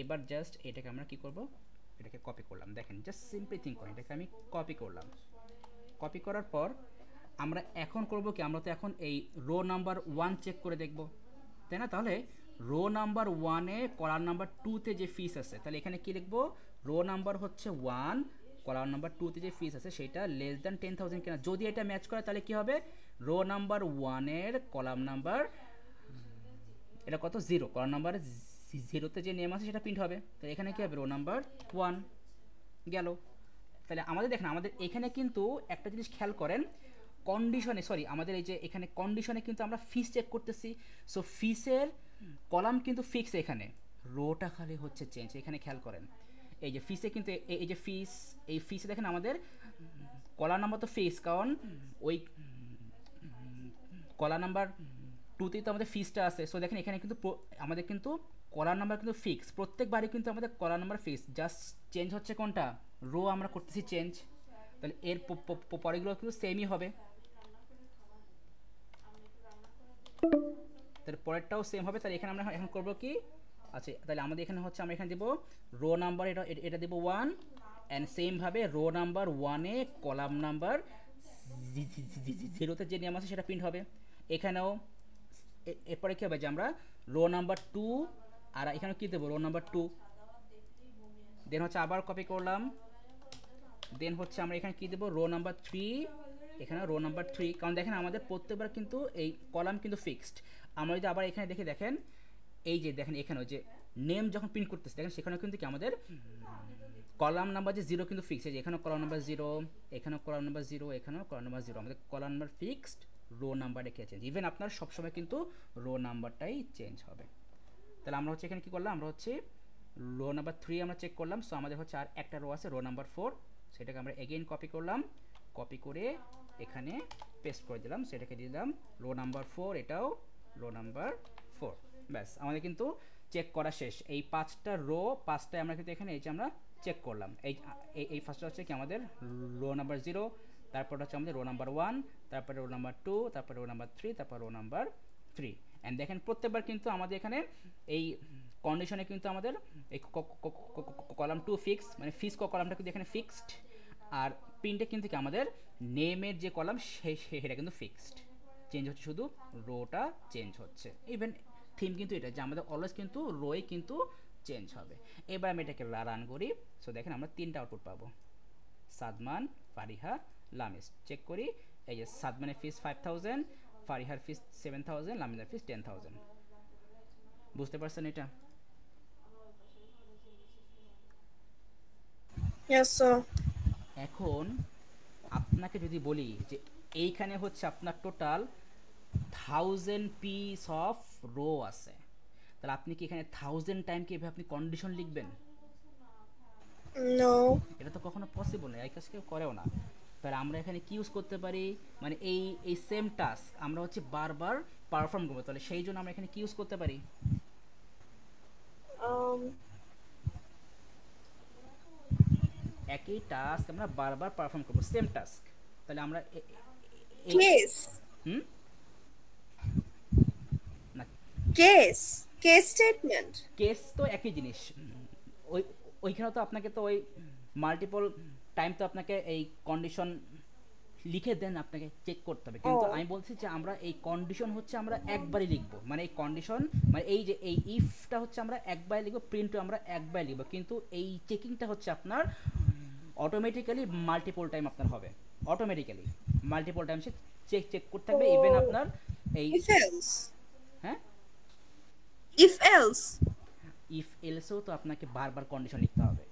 এবার জাস্ট এটাকে আমরা কি করব, এটাকে কপি করলাম, দেখেন জাস্ট সিম্পলি থিঙ্ক করেন, এটাকে আমি কপি করলাম। কপি করার পর আমরা এখন করব কি, আমরা তো এখন এই রো নাম্বার 1 চেক করে দেখব, তাই না? তাহলে রো নাম্বার 1-এ কলাম নাম্বার 2-তে যে ফিস আছে, তাহলে এখানে কি লিখবো, রো নাম্বার হচ্ছে 1, কলাম নাম্বার 2-তে যে ফিস আছে সেটা লেস দ্যান 10,000 কিনা, যদি এটা ম্যাচ করে তাহলে কি হবে, রো নাম্বার 1-এর কলাম নাম্বার এটা কত 0, কলাম নাম্বার 0-তে যে নেম আছে সেটা প্রিন্ট হবে, তো এখানে কি হবে, রো নাম্বার 1 গেল। তাহলে আমাদের দেখেন, আমাদের এখানে কিন্তু একটা জিনিস খেয়াল করেন, কন্ডিশনে, সরি আমাদের এই যে এখানে কন্ডিশনে কিন্তু আমরা ফিস চেক করতেছি, সো ফিসের কলাম কিন্তু ফিক্স, এখানে রোটা খালি হচ্ছে চেঞ্জ, এখানে খেয়াল করেন এই যে ফিসে কিন্তু এই যে ফিস, এই ফিসে দেখেন আমাদের কলাম নাম্বার তো ফিক্স, কারণ ওই কলাম নাম্বার 2তেই তো আমাদের ফিসটা আছে, সো দেখেন এখানে কিন্তু আমাদের কিন্তু কলাম নাম্বার কিন্তু ফিক্স, প্রত্যেকবারই কিন্তু আমাদের column number fix, just change হচ্ছে কোনটা, রো আমরা করতেছি চেঞ্জ, তাহলে এর পরেগুলো কিন্তু সেমই হবে, তাহলে পরেরটাও সেম হবে। তাহলে এখানে আমরা এখন করবো কি, আচ্ছা তাহলে আমাদের এখানে হচ্ছে আমরা এখানে দেবো রো নাম্বার, এটা দেবো 1, অ্যান্ড সেমভাবে রো নাম্বার 1-এ কলাম নাম্বার 0-তে যে নেম আছে সেটা প্রিন্ট হবে, এখানেও এরপরে কী হবে যে আমরা রো নাম্বার 2, আর এখানেও কী দেবো, রো নাম্বার 2, দেন হচ্ছে আবার কপি করলাম, দেন হচ্ছে আমরা এখানে কী দেবো, রো নাম্বার 3, এখানে রো নাম্বার 3, কারণ দেখেন আমাদের প্রত্যেকবার কিন্তু এই কলাম কিন্তু ফিক্সড। আমরা যদি আবার এখানে দেখে দেখেন, এই যে দেখেন এখানেও যে নেম যখন প্রিন্ট করতেছে দেখেন সেখানেও কিন্তু কি আমাদের কলাম নাম্বার যে 0 কিন্তু ফিক্সড, এখানেও কলাম নাম্বার 0, এখানেও কলাম নাম্বার 0, এখানেও কলাম নাম্বার 0, আমাদের column number fixed, rho number রেখে চেঞ্জ, ইভেন আপনার সবসময় কিন্তু রো নাম্বারটাই চেঞ্জ হবে। তাহলে আমরা হচ্ছে এখানে কী করলাম, আমরা হচ্ছে রো নাম্বার 3 আমরা চেক করলাম, সো আমাদের হচ্ছে আর একটা রো আছে রো নাম্বার 4, সেটাকে আমরা এগেইন কপি করলাম, কপি করে এখানে পেস্ট করে দিলাম, সেটাকে দিলাম রো নাম্বার 4, এটাও রো নাম্বার 4, ব্যাস আমাদের কিন্তু চেক করা শেষ। এই 5টা রো 5টায় আমরা কিন্তু এখানে এই যে আমরা চেক করলাম, এই ফার্স্টটা হচ্ছে কি আমাদের রো নাম্বার 0, তারপর হচ্ছে আমাদের রো নাম্বার 1, তারপরে রো নাম্বার 2, তারপরে রো নাম্বার 3, তারপর রো নাম্বার 3, অ্যান্ড দেখেন প্রত্যেকবার কিন্তু আমাদের এখানে এই কন্ডিশনে কিন্তু আমাদের এই কলাম 2 ফিক্স, মানে ফিক্স কলামটা কিন্তু এখানে ফিক্সড, আর প্রিন্টে কিন্তু কি আমাদের নেমের যে কলাম সেটা কিন্তু ফিক্সড, চেঞ্জ হচ্ছে শুধু রোটা চেঞ্জ হচ্ছে, ইভেন থিম কিন্তু এটা যে আমাদের অলওয়েজ কিন্তু রোই কিন্তু চেঞ্জ হবে। এবার আমি এটাকে রান করি, সো দেখেন আমরা 3টা আউটপুট পাবো, সাদমান, ফারিহা, লামিস, চেক করি, এই যে সাদমানের ফিস 5000, ফারিহার ফিস 7000, লামিসের ফিস 10,000, বুঝতে পারছেন এটা? Yes, sir. এখন আপনাকে যদি বলি যে এইখানে হচ্ছে আপনার টোটাল 1000 পিস অফ রো আছে, তাহলে আপনি কি এখানে 1000 টাইম কি এভাবে আপনি কন্ডিশন লিখবেন? No. এটা তো কখনো পসিবল নয়, এই কাজ কেউ করেও না। তাহলে আমরা এখানে কি ইউজ করতে পারি, মানে এই সেম টাস্ক আমরা হচ্ছে বারবার পারফর্ম করবো, তাহলে সেই জন্য আমরা এখানে কি ইউজ করতে পারি, Um. একই টাস্ক আমরা বারবার পারফর্ম করবো, সেম টাস্ক, তাহলে আমরা Case. হুম না, Case. Case statement. কেস তো একই জিনিস, ওই ওইখানে তো আপনাকে তো ওই মাল্টিপল টাইম তো আপনাকে এই কন্ডিশন লিখে দেন, আপনাকে চেক করতে হবে, কিন্তু আমি বলছি যে আমরা এই কন্ডিশন হচ্ছে আমরা একবারই লিখবো, মানে এই কন্ডিশন মানে এই যে এই ইফটা হচ্ছে আমরা একবারই লিখবো, প্রিন্টও আমরা একবারই লিখবো, কিন্তু এই চেকিংটা হচ্ছে আপনার অটোমেটিক্যালি মাল্টিপল টাইম আপনার হবে, অটোমেটিক্যালি মাল্টিপল টাইম সে চেক করতে থাকবে, ইভেন আপনার এই If else. হ্যাঁ If else. ইফ এলসেও তো আপনাকে বারবার কন্ডিশন লিখতে হবে।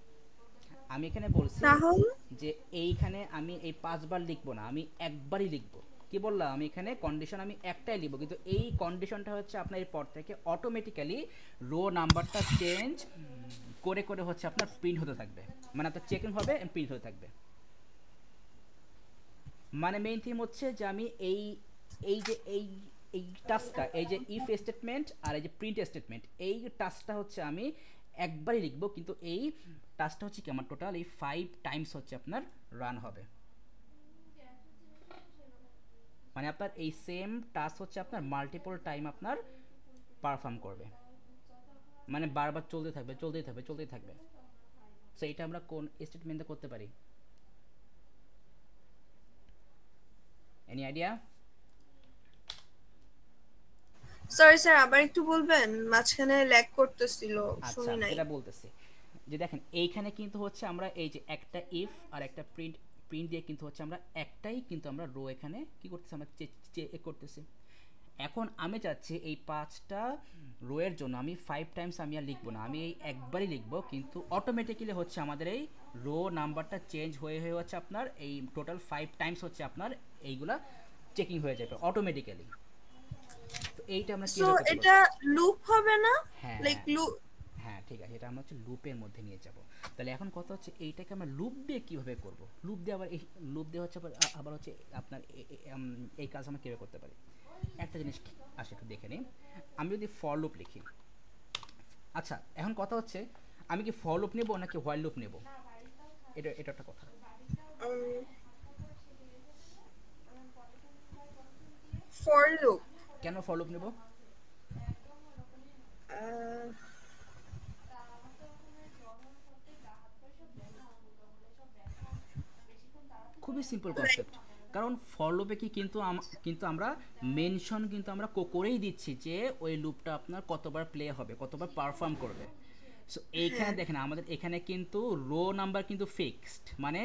আমি এখানে বলছি তাহলে যে এইখানে আমি এই 5 বার লিখবো না, আমি একবারই লিখবো, কি বললাম আমি এখানে কন্ডিশন আমি একটাই লিখব, কিন্তু এই কন্ডিশনটা হচ্ছে আপনার এরপর থেকে অটোমেটিক্যালি রো নাম্বারটা চেঞ্জ করে করে হচ্ছে আপনার প্রিন্ট হতে থাকবে, মানে আপনার চেকিং হবে এন্ড প্রিন্ট হতে থাকবে। মানে মেইন থিম হচ্ছে যে আমি এই এই যে এই টাস্কটা, এই যে ইফ স্টেটমেন্ট আর এই যে প্রিন্ট স্টেটমেন্ট, এই টাস্কটা হচ্ছে আমি একবারই লিখবো, কিন্তু এই টাস্কটা হচ্ছে কি আমার টোটাল এই 5 টাইমস হচ্ছে আপনার রান হবে। মানে আপনার এই সেম টাস্ক হচ্ছে আপনার মাল্টিপল টাইম আপনার পারফর্ম করবে, মানে বারবার চলতে থাকবে চলতেই থাকবে চলতেই থাকবে। সো এটা আমরা কোন স্টেটমেন্টে করতে পারি? Any idea? সরি স্যার, আবার একটু বলবেন, মাঝখানে ল্যাগ করতেছিল, আচ্ছা শুনি নাই। যেটা বলতেছি যে দেখেন এইখানে কিন্তু হচ্ছে আমরা এই যে একটা ইফ আর একটা প্রিন্ট প্রিন্ট দিয়ে কিন্তু হচ্ছে আমরা একটাই কিন্তু আমরা রো এখানে কি করতেছি আমরা চেক করতেছি। এখন আমি চাচ্ছি এই 5টা রো এর জন্য আমি 5 টাইমস আমি আর লিখবো না, আমি এই একবারই লিখবো, কিন্তু অটোমেটিক্যালি হচ্ছে আমাদের এই রো নাম্বারটা চেঞ্জ হয়ে হয়ে হচ্ছে আপনার এই টোটাল 5 টাইমস হচ্ছে আপনার এইগুলা চেকিং হয়ে যাবে অটোমেটিক্যালি। তো এইটা আমরা সো কিভাবে করতে এটা পারবো? লুপ হবে না? হ্যাঁ লাইক লুপ? হ্যাঁ ঠিক আছে, এটা আমরা হচ্ছে লুপের মধ্যে নিয়ে যাব। তাহলে এখন কথা হচ্ছে এইটাকে আমরা লুপ দিয়ে কীভাবে করব, লুপ দিয়ে আবার এই লুপ দিয়ে হচ্ছে আবার হচ্ছে আপনার এই কাজ আমরা কীভাবে করতে পারি। একটা জিনিস আসে একটু দেখে নিই, আমি যদি ফর লুপ লিখি, আচ্ছা এখন কথা হচ্ছে আমি কি ফর লুপ নেব নাকি হোয়াইল লুপ নেব, এটা এটা একটা কথা। For loop. কেন ফর লুপ নেব? খুবই সিম্পল কনসেপ্ট, কারণ ফর লুপে কি কিন্তু আমরা মেনশন কিন্তু আমরা করেই দিচ্ছি যে ওই লুপটা আপনার কতবার প্লে হবে, কতবার পারফর্ম করবে। সো এইখানে দেখেন আমাদের এখানে কিন্তু রো নাম্বার কিন্তু ফিক্সড, মানে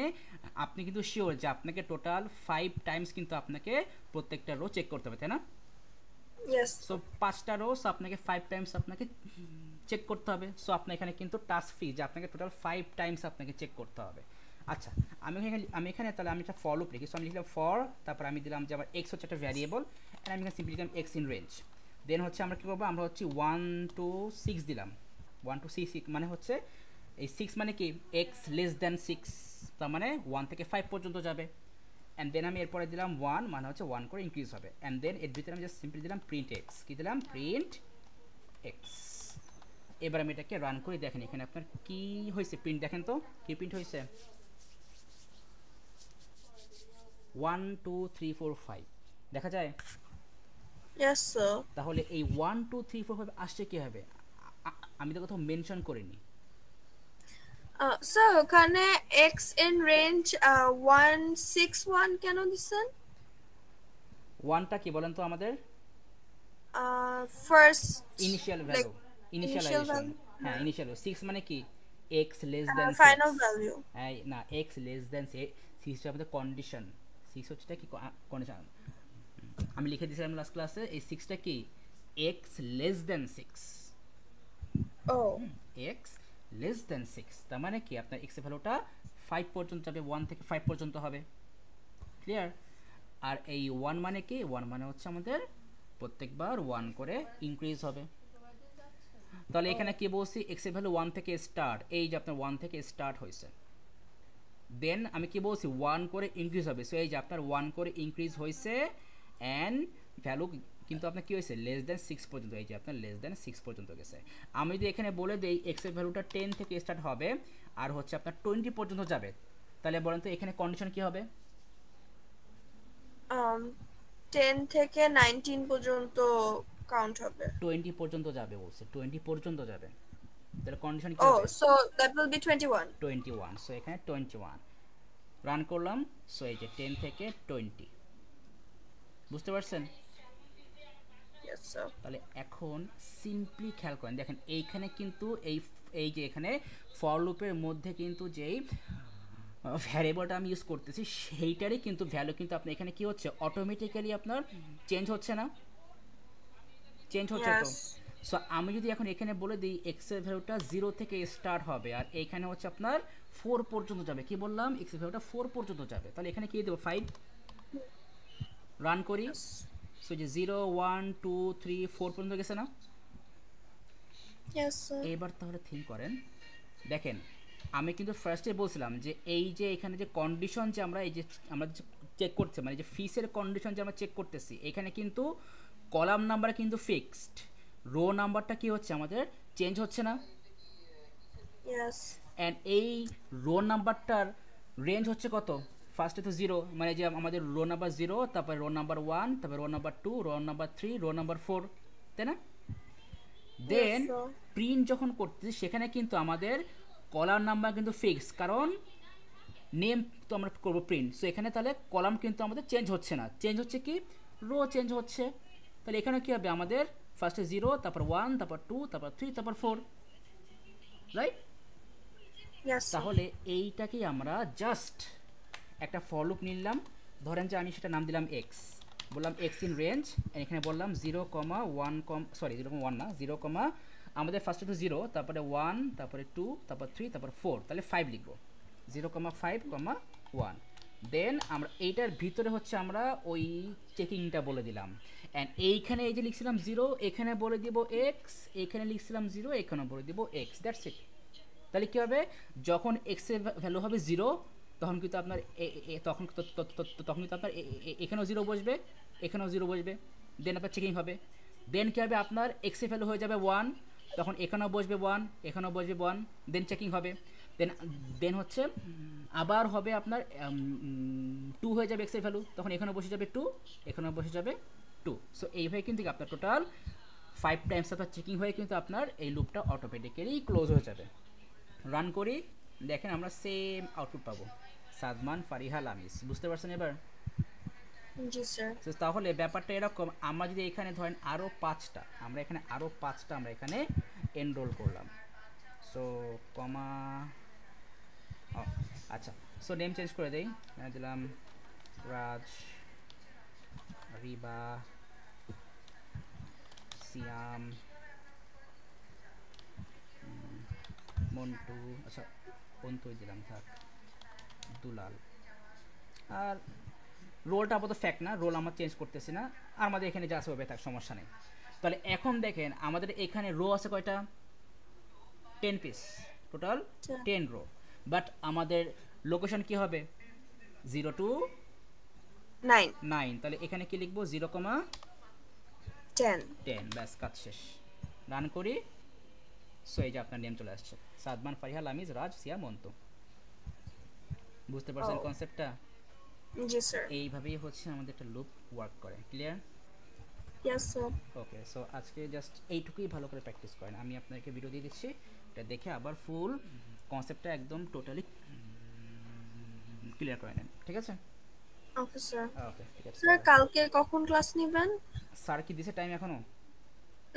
আপনি কিন্তু শিওর যে আপনাকে টোটাল 5 টাইমস কিন্তু আপনাকে প্রত্যেকটা রো চেক করতে হবে, তাই না? ইয়েস। সো 5টা রোস আপনাকে 5 টাইমস আপনাকে চেক করতে হবে। সো আপনার এখানে কিন্তু টাস্ক ফি যে আপনাকে টোটাল 5 টাইমস আপনাকে চেক করতে হবে। আচ্ছা আমি এখানে তাহলে আমি একটা ফর লুপ লিখি। সো আমি লিখলাম ফর, তারপর আমি দিলাম যে আমার এক্স হচ্ছে একটা ভ্যারিয়েবল, এন্ড আমি এখানে সিম্পলি দিলাম এক্স ইন রেঞ্জ। দেন হচ্ছে আমরা কী করবো, আমরা হচ্ছে 1 to 6 দিলাম। 1 to 6 মানে হচ্ছে এই 6 মানে কি এক্স লেস দ্যান 6, তার মানে 1 থেকে 5 পর্যন্ত যাবে। অ্যান্ড দেন আমি এরপরে দিলাম 1 মানে হচ্ছে 1 করে ইনক্রিজ হবে। অ্যান্ড দেন এর ভিতরে আমি জাস্ট সিম্পলি দিলাম প্রিন্ট এক্স, কি দিলাম প্রিন্ট এক্স। এবার আমি এটাকে রান করে দেখেন এখানে আপনার কি হয়েছে, প্রিন্ট দেখেন তো কি প্রিন্ট হয়েছে, 1 2 3 4 5 দেখা যায়। Yes sir. তাহলে এই 1 2 3 4 5 আসছে কি হবে, আমি তো কোথাও মেনশন করিনি। স্যার ওখানে এক্স ইন রেঞ্জ 161 কেন দিছেন? 1টা কি বলেন তো আমাদের ফার্স্ট ইনিশিয়াল ভ্যালু, ইনিশিয়ালাইজেশন। হ্যাঁ ইনিশিয়াল 6 মানে কি x less than 6, final value. হ্যাঁ না এক্স লেস দ্যান 6 হচ্ছে আমাদের কন্ডিশন। 6 হচ্ছে কি কন্ডিশন, আমি লিখে দিয়েছিলাম লাস্ট ক্লাসে, এই 6টা কি এক্স লেস দ্যান 6। ও এক্স লেস দ্যান 6 তার মানে কি আপনার এক্স এর ভ্যালুটা 5 পর্যন্ত যাবে, 1 থেকে 5 পর্যন্ত হবে, ক্লিয়ার? আর এই 1 মানে কি, 1 মানে হচ্ছে আমাদের প্রত্যেকবার 1 করে ইনক্রিজ হবে। তাহলে এখানে কি বলছি, এক্স এর ভ্যালু 1 থেকে স্টার্ট, এই যে আপনার 1 থেকে স্টার্ট হয়েছে, দেন আমি কি বলছি 1 করে ইনক্রিজ হবে। সো এই যে আপনার 1 করে ইনক্রিজ হয়েছে অ্যান্ড ভ্যালু কিন্তু আপনার কি হয়েছে লেস দ্যান 6 পর্যন্ত, এই যে আপনার লেস দ্যান 6 পর্যন্ত গেছে। আমি যদি এখানে বলে দেই এক্স এর ভ্যালুটা 10 থেকে স্টার্ট হবে আর হচ্ছে আপনার 20 পর্যন্ত যাবে, তাহলে বলেন তো এখানে কন্ডিশন কি হবে? 10 থেকে 19 পর্যন্ত কাউন্ট হবে। 20 পর্যন্ত যাবে বলছে, 20 পর্যন্ত যাবে, তাহলে কন্ডিশন কি ও হবে? So that will be 21। 21। So এখানে 21 রান করলাম। সো এই যে 10 থেকে 20, বুঝতে পারছেন? Yes sir. তাহলে এখন সিম্পলি খেয়াল করেন, দেখেন এইখানে কিন্তু এই যে এখানে ফর লুপের মধ্যে কিন্তু যেই ভ্যারিয়েবলটা আমি ইউজ করতেছি সেইটারই কিন্তু ভ্যালু কিন্তু আপনার এখানে কি হচ্ছে অটোমেটিক্যালি আপনার চেঞ্জ হচ্ছে না, চেঞ্জ হচ্ছে তো। সো আমি যদি এখন এখানে বলে দিই এক্স এর ভ্যালুটা 0 থেকে স্টার্ট হবে আর এখানে হচ্ছে আপনার 4 পর্যন্ত যাবে, কি বললাম এক্স এর ভ্যালুটা 4 পর্যন্ত যাবে, তাহলে এখানে কি দেবো 5, রান করি। Yes. সো যে 0 1 2 3 4 পর্যন্ত গেছে না? Yes, sir. এবার তাহলে থিঙ্ক করেন, দেখেন আমি কিন্তু ফার্স্টে বলছিলাম যে এই যে এখানে যে কন্ডিশন যে আমরা এই যে আমরা চেক করতে মানে যে ফিসের কন্ডিশন যে আমরা চেক করতেছি, এখানে কিন্তু কলাম নাম্বার কিন্তু ফিক্সড, রো নাম্বারটা কি হচ্ছে আমাদের চেঞ্জ হচ্ছে না। Yes. অ্যান্ড এই রো নাম্বারটার রেঞ্জ হচ্ছে কত? ফার্স্টে তো 0, মানে যে আমাদের রো নাম্বার 0, তারপরে রো নাম্বার 1, তারপরে rho number 2, rho number 3, rho number 4, তাই না? দেন sir. প্রিন্ট যখন করতেছি সেখানে কিন্তু আমাদের কলাম নাম্বার কিন্তু ফিক্স, কারণ নেম তো আমরা করবো প্রিন্ট। সো এখানে তাহলে কলাম কিন্তু আমাদের চেঞ্জ হচ্ছে না, চেঞ্জ হচ্ছে কি রো চেঞ্জ হচ্ছে। তাহলে এখানে কী হবে আমাদের ফার্স্টে 0, তারপর 1, তারপর 2, তারপর 3, তারপর 4, রাইট? Yes, sir. তাহলে এইটাকেই আমরা জাস্ট একটা ফর লুপ নিলাম, ধরেন যে আমি সেটা নাম দিলাম এক্স, বললাম এক্স ইন রেঞ্জ, এখানে বললাম 0,1 সরি 0,1 না 0, আমাদের ফার্স্টে তো 0, তারপরে 1, তারপরে 2, তারপর 3, তারপর 4, তাহলে 5 লিখবো 0,5,1। দেন আমরা এইটার ভিতরে হচ্ছে আমরা ওই চেকিংটা বলে দিলাম, অ্যান্ড এইখানে এই যে লিখছিলাম 0, এখানে বলে দিব এক্স, এখানে লিখছিলাম 0, এখানে বলে দিব এক্স, দ্যাটস ইট। তাহলে কী হবে, যখন এক্সের ভ্যালু হবে 0, তখন কিন্তু আপনার তখন তখন কিন্তু আপনার এখানেও 0 বসবে, এখানেও 0 বসবে, দেন আপনার চেকিং হবে। দেন কী হবে, আপনার এক্সের ভ্যালু হয়ে যাবে 1, তখন এখানেও বসবে 1, এখানেও বসবে 1, দেন চেকিং হবে। দেন হচ্ছে আবার হবে আপনার 2 হয়ে যাবে এক্সের ভ্যালু, তখন এখানেও বসে যাবে 2, এখানেও বসে যাবে 2। সো এইভাবে কিন্তু আপনার টোটাল 5 টাইমস আপনার চেকিং হয়ে কিন্তু আপনার এই লুপটা অটোমেটিক্যালি ক্লোজ হয়ে যাবে। রান করি, দেখেন আমরা সেম আউটপুট পাবো, সাদমান ফারিহা লামিস। বুঝতে পারছেন এবার? Yes, sir. তো তাহলে ব্যাপারটা এরকম, আমরা যদি এখানে ধরেন আরও 5টা, আমরা এখানে আরও 5টা আমরা এখানে এনরোল করলাম। সো কমা আচ্ছা, সো নেম চেঞ্জ করে দেই, দিলাম রাজ, রিবা, সিয়াম, মন্টু, আচ্ছা অন্তুই দিলাম, থাক দুলাল। আর রোলটা আপাতত ফ্যাক্ট না, রোল আমরা চেঞ্জ করতেছি না, আর আমাদের এখানে যা আছে হবে থাক, সমস্যা নেই। তাহলে এখন দেখেন আমাদের এখানে রো আছে কয়টা? 10 পিস, টোটাল 10 রো। বাট আমাদের লোকেশন কি হবে? 0 to 9. 9, তাহলে এখানে কি লিখবো 10. 0,10, ব্যাস কাজ শেষ। রান করি, সো এই যে আপনার নেম চলে আসছে, সাদমান ফারিহা লামিজ রাজ সিয়া মন্তু। বুঝতে পারছেন কনসেপ্টটা? Yes, sir. এইভাবেই হচ্ছে আমাদের একটা লুপ ওয়ার্ক করে, ক্লিয়ার? Yes, sir. ওকে, সো আজকে জাস্ট এইটুকুই ভালো করে প্র্যাকটিস করেন, আমি আপনাকে ভিডিও দিয়ে দিচ্ছি, এটা দেখে আবার ফুল কনসেপ্টটা একদম টোটালি ক্লিয়ার করে নেন, ঠিক আছে? Okay, sir. ওকে, ঠিক আছে। Sir, কালকে কখন ক্লাস নিবেন? স্যার কি দিছে টাইম এখনো?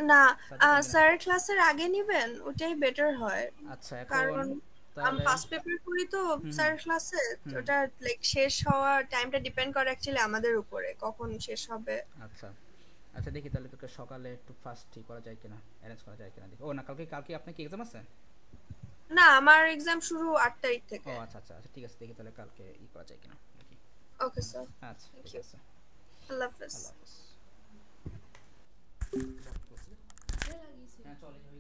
না, স্যার স্যার ক্লাসের আগে নিবেন, ওটাই বেটার হয়। আচ্ছা, কারণ এখন আমি তাহলে ফার্স্ট পেপার করি তো স্যার ক্লাসে, ওটা লাইক শেষ হওয়ার টাইমটা ডিপেন্ড করে অ্যাকচুয়ালি আমাদের উপরে কখন শেষ হবে। আচ্ছা আচ্ছা, দেখি তাহলে তোকে সকালে একটু ফাস্ট ঠিক করা যায় কিনা, অ্যারেঞ্জ করা যায় কিনা দেখি। ও না, কালকে কালকে আপনার কি এক্সাম আছে? না, আমার এক্সাম শুরু 8 তারিখ ও থেকে। আচ্ছা আচ্ছা আচ্ছা, ঠিক আছে, দেখি তাহলে কালকে ই করা যায় কিনা দেখি। ওকে স্যার, আচ্ছা ঠিক আছে, আল্লাহ হাফেজ। আল্লাহ হাফেজ। হ্যাঁ চলে যাবে।